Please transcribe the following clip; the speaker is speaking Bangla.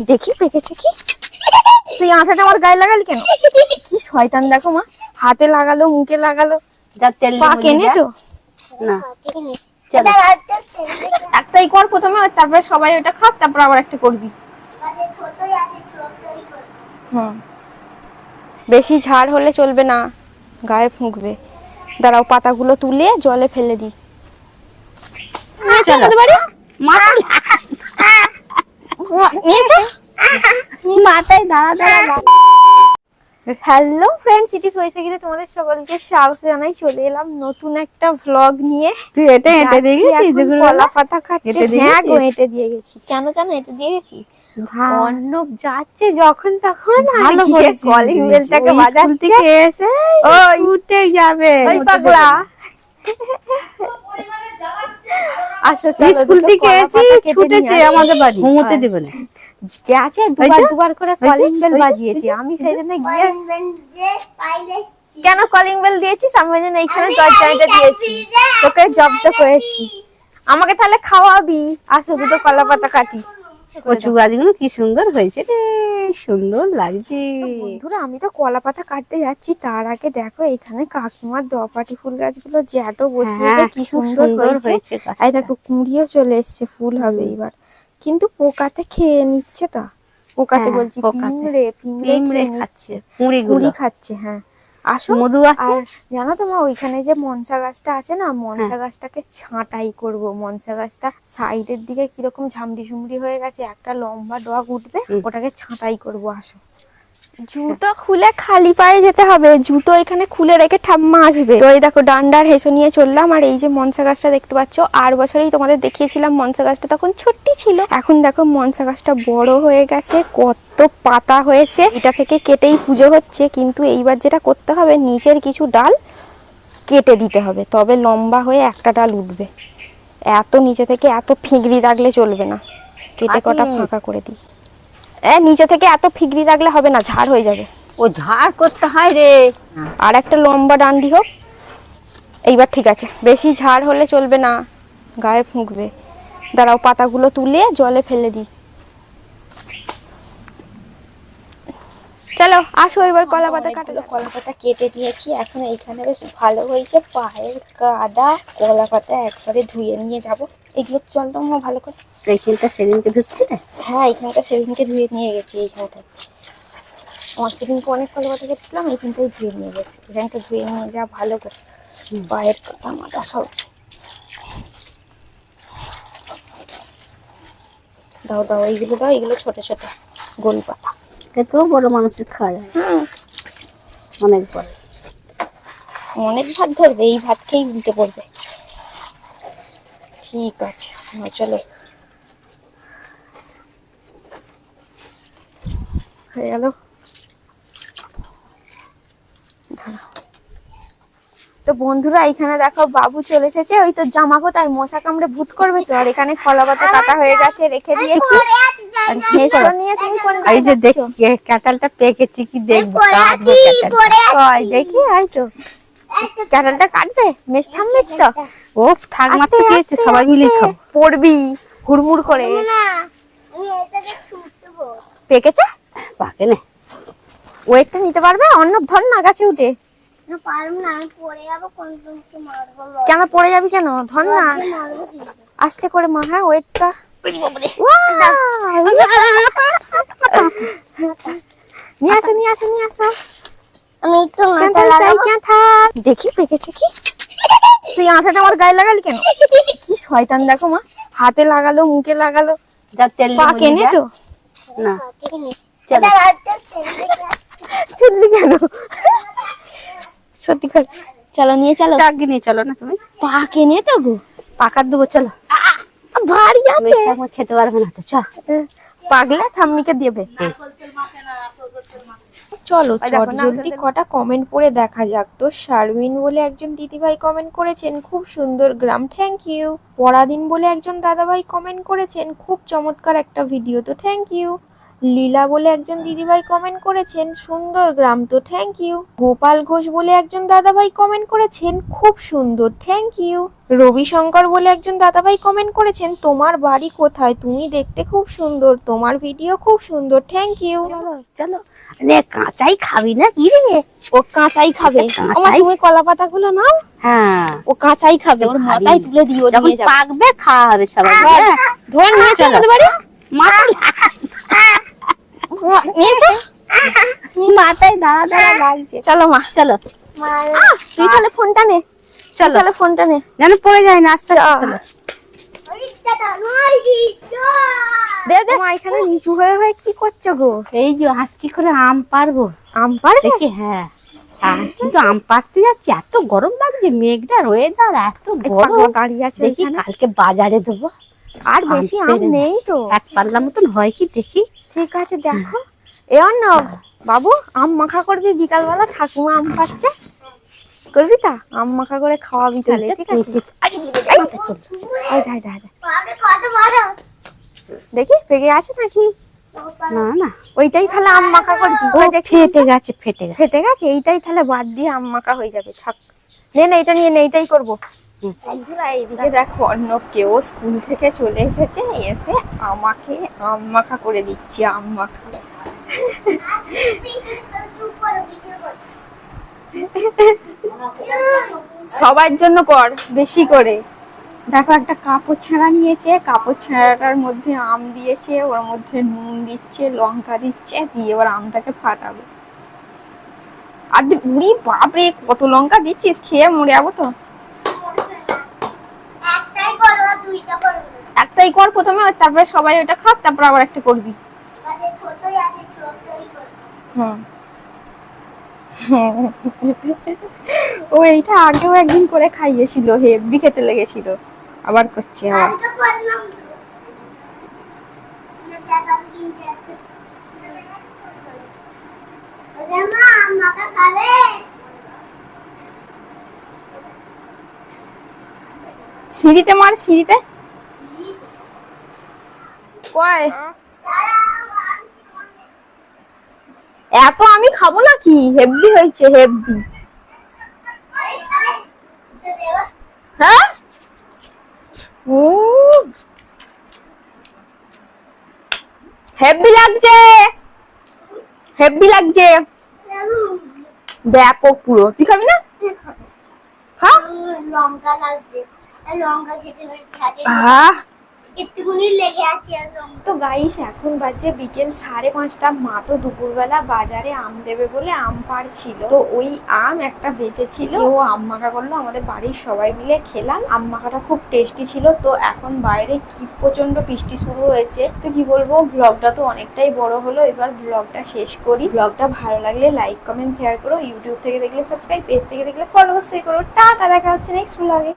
দেখি পেকেছে কি? তুই আঠাটা আমার গায়ে লাগালি কেন? কি শয়তান দেখো মা, হাতে লাগালো, মুখে লাগালো। পা কেনে তো না, একটাই কর প্রথমে, তারপরে সবাই ওটা খাক, তারপর আবার একটা করবি। হুম, বেশি ঝাড় হলে চলবে না, গায়ে ফুঁকবে। দাঁড়াও, পাতাগুলো তুলে জলে ফেলে দিই। মাথায় দাঁড়া দাঁড়া। হ্যালো ফ্রেন্ডস, ইট ইজ ওয়েসেগিতে তোমাদের সকলকে স্বাগত জানাই। চলে এলাম নতুন একটা ভ্লগ নিয়ে। তুই এটা এঁটে দিয়ে গেছিস? কলা পাতা কাটতে। হ্যাঁ গো, এঁটে দিয়ে গেছি। কেন জানো এঁটে দিয়ে গেছি? অর্ণব যাচ্ছে যখন তখন ভালো কলিং বেলটাকে বাজাচ্ছে, ওই উঠে যাবে। ওই পাগলা আসো চলো, স্কুল থেকে এসে ছুটেছে আমাদের বাড়ি, ঘুমোতে দেবে না। গেছে দুবার করে কলিং বেল বাজিয়েছি আমি, সেই জন্য গিয়ে। কেন কলিং বেল দিয়েছিস? আমি ওই জন্য এইখানে দরজাটা দিয়েছি, তোকে জব্দ করেছি। আমাকে তাহলে খাওয়াবি। আসো, দুটো কলা পাতা কাটি। কচু গাছগুলো কি সুন্দর হয়েছে রে, সুন্দর লাগছে। বন্ধুরা, আমি তো কলা পাতা কাটতে যাচ্ছি, তার আগে দেখো এখানে কাকিমার দোপাটি ফুল গাছগুলো জ্যাটো বসিয়েছে, কি সুন্দর হয়েছে। এই দেখো কুঁড়িও চলে এসছে, ফুল হবে এবার। কিন্তু পোকাতে খেয়ে নিচ্ছে। তা পোকাতে বলছি, পিঁমড়ে খাচ্ছে, কুঁড়ি খাচ্ছে। হ্যাঁ আসো, মধু আছে। আর জানো তো মা, ওইখানে যে মনসা গাছটা আছে না, মনসা গাছটাকে ছাঁটাই করব। মনসা গাছটা সাইডের দিকে কিরকম ঝামড়ি ঝুমড়ি হয়ে গেছে, একটা লম্বা ডগা উঠবে, ওটাকে ছাঁটাই করব। আসো, জুতো খুলে খালি পায়ে যেতে হবে, জুতো এখানে খুলে রেখে ঠাম্মা আসবে। তো এই দেখো ডান্ডার হেসো নিয়ে চললাম। আর এই যে মনসা গাছটা দেখতে পাচ্ছ, 8 বছরেই তোমাদের দেখিয়েছিলাম মনসা গাছটা তখন ছোট্টি ছিল। এখন দেখো মনসা গাছটা বড় হয়ে গেছে, কত পাতা হয়েছে। এটা থেকে কেটেই পুজো হচ্ছে, কিন্তু এইবার যেটা করতে হবে, নিচের কিছু ডাল কেটে দিতে হবে, তবে লম্বা হয়ে একটা ডাল উঠবে। এত নিচে থেকে এত ফিগড়ি রাখলে চলবে না, কেটে কটা ফাঁকা করে দিই। নিচে থেকে এত ফিগড়ি রাখলে হবে না, ঝাড় হয়ে যাবে। ও ঝাড় করতে হয় রে। আর একটা লম্বা ডান্ডি হোক। এইবার ঠিক আছে, বেশি ঝাড় হলে চলবে না, গায়ে ফুঁকবে। দাঁড়াও, পাতাগুলো তুলে জলে ফেলে দিই। চলো আসো, এবার কলা পাতা কাটা। কলা পাতা কেটে দিয়েছি, এখন এইখানে বেশ ভালো হয়েছে। পায়ের কাদা, কলা পাতা একবারে ধুয়ে নিয়ে যাব। এগুলো চল তো ভালো করে। এইখানটা সেদিনকে ধুচ্ছি না? হ্যাঁ, এইখানটা সেদিনকে ধুয়ে নিয়ে গেছি। এইখানটা আমার সেদিনকে অনেক কলা পাতা কেটেছিলাম, এইখানটাই ধুয়ে নিয়ে গেছি। এখানটা ধুয়ে নিয়ে যা ভালো করে, পায়ের কাদা মাথা সব। দাও দাও, এইগুলো দাও, এগুলো ছোট ছোট গোল পাতা। এত বড় মানুষের খাওয়া যায়? অনেক বড়, অনেক ভাত ধরবে, এই ভাত খেয়েই উল্টে পড়বে। ঠিক আছে, চলো হয়ে গেল। তো বন্ধুরা, এইখানে দেখো বাবু চলে এসেছে। ওই তো জামা কোথায়, মশা কামড়ে ভূত করবে তো। আর এখানে কলা পাতা কাটা হয়ে গেছে, রেখে দিয়েছি। আর হেসো নিয়ে তুমি কোন এই যে দেখি কাঁঠালটা পেকেছে কি দেখবো, কাটবো কয় দেখি। এই তো কাঁঠালটা কাটবে, মেশ থামবে তো। ও থাক, মাত্র কি হয়েছে, সবাই মিলে খাবো। পড়বি হুড়মুড় করে। পেকেছে? পাকে না, ওয়েটটা নিতে পারবে? অন্য ধর না, গাছে উঠে। কেন পড়ে যাবি কেন? ধর না, আস্তে করে মা। হ্যাঁ, ওয়েটটা নিয়ে আসো, নিয়ে আসো, নিয়ে আসো। দেখি পেকেছে কি? তুই আঠাটা আমার গায়ে লাগালি কেন? কি শয়তান দেখো মা, হাতে লাগালো, মুখে লাগালো। পা কেনে তো না, চললি কেন? সত্যি করে চলো, নিয়ে চলো। চাকরি নিয়ে চলো না তুমি। পা কেনে তো গো, পাকার দেবো, চলো। ভারী আছে, খেতে পারবে না তো। পাগলা ঠাম্মিকে দেবে। চলো জলদি কটা কমেন্ট পড়ে দেখা যাক। তো শারমিন বলে একজন দিদিভাই কমেন্ট করেছেন, খুব সুন্দর গ্রাম, থ্যাংক ইউ। পরাদিন বলে একজন দাদাভাই কমেন্ট করেছেন, খুব চমৎকার একটা ভিডিও, তো থ্যাংক ইউ। লীলা বলে একজন দিদিভাই কমেন্ট করেছেন সুন্দর গ্রাম, তো থ্যাংক ইউ। গোপাল ঘোষ বলে একজন দাদাভাই কমেন্ট করেছেন খুব সুন্দর, থ্যাংক ইউ। রবিশঙ্কর বলে একজন দাদাভাই কমেন্ট করেছেন তোমার বাড়ি কোথায়, তুমি দেখতে খুব সুন্দর, তোমার ভিডিও খুব সুন্দর, থ্যাংক ইউ। চলো চলো, রে কাঁচাই খাবি না কি রে? ও কাঁচাই খাবে। কাঁচাই? আমার তুমি কলা পাতাগুলো নাও, হ্যাঁ, ও কাঁচাই খাবে, ওর মাথায় তুলে দিও, যখন নিয়ে যাবে। পাকবে খাওয়া হবে সবাই। হ্যাঁ, ধর নিয়ে চলো আমাদের বাড়ি। মাথায় নিয়েছো? মাথায় দাঁড়া দাঁড়া লাগছে। চলো মা, চলো তুই তাহলে ফোনটা নে, চলো, তাহলে ফোনটা নে। যেন পড়ে যায় না, আস্তে আস্তে চলো। দে দে মা, এখানে নিচু হয়ে হয়ে কি করছো গো? এই যে আজ কি করে আম পারবো আম পারবে? দেখি। হ্যাঁ, কিন্তু আম পাড়তে যাচ্ছি, এত গরম লাগছে, মেঘটার ওয়েদার এত গরম। দাঁড়িয়ে আছে দেখি ওইখানে। কালকে বাজারে দেবো। আর বেশি আম পেরে নেই তো। এক পাল্লা মতন হয় কি দেখি। ঠিক আছে দেখো। এ অর্ণব বাবু, আম মাখা করবি বিকালবেলা, ঠাকুমা আম পাচ্ছে, করবি তা? আম মাখা করে খাওয়াবি তাহলে, ঠিক আছে? ওই দেখ দেখ দেখ। দেখি পেকে আছে নাকি। না না, ওইটাই তাহলে আম মাখা করবি। ও ওই দেখি ফেটে গেছে, ফেটে গেছে। ফেটে গেছে, এইটাই তাহলে বাদ দিয়ে আম মাখা হয়ে যাবে। থাক, নে না, এটা নিয়ে নে, এইটাই করবো। বন্ধুরা এইদিকে দেখো, অর্ণব কেউ স্কুল থেকে চলে এসেছে, এসে আমাকে আম মাখা করে দিচ্ছে, আম মাখা। সবার জন্য কর বেশি করে। দেখো একটা কাপড় ছেঁড়া নিয়েছে, কাপড় ছেঁড়াটার মধ্যে আম দিয়েছে, ওর মধ্যে নুন দিচ্ছে, লঙ্কা দিচ্ছে, দিয়ে এবার আমটাকে ফাটাবে। আর উড়ি বাপরে, কত লঙ্কা দিচ্ছিস, খেয়ে মরে যাবো তো। একটাই কর প্রথমে, তারপরে সবাই ওটা খাক, তারপর আবার একটা করবি। হুম। ও এইটা আগেও একদিন করে খাইয়েছিল, হেব্বি খেতে লেগেছিল, আবার করছে আবার। সিঁড়িতে মার, সিঁড়িতে। কয় এত আমি খাবো নাকি, হেব্বি হয়েছে, হেব্বি। হ্যাঁ, হেব্বি লাগছে, হেব্বি লাগছে, ব্যাপক পুরো। তুই খাবি না? খা। লঙ্কা লাগছে, লঙ্কা খেতে আহ, একটুকুনি লেগে আছে। তো গাইস এখন বাজে বিকেল 5:30। মা তো দুপুরবেলা বাজারে আম দেবে বলে আম পাড়ছিল, তো ওই আম একটা বেঁচেছিল, ও আম মাখা করলো, আমাদের বাড়ির সবাই মিলে খেলাম। আম মাখাটা খুব টেস্টি ছিল। তো এখন বাইরে কি প্রচন্ড বৃষ্টি শুরু হয়েছে, তো কি বলবো, ব্লগটা তো অনেকটাই বড় হলো, এবার ব্লগটা শেষ করি। ব্লগটা ভালো লাগলে লাইক কমেন্ট শেয়ার করো, ইউটিউব থেকে দেখলে সাবস্ক্রাইব, পেজ থেকে দেখলে ফলো অবশ্যই করো। টাটা, দেখা হচ্ছে নেক্সট ব্লগে।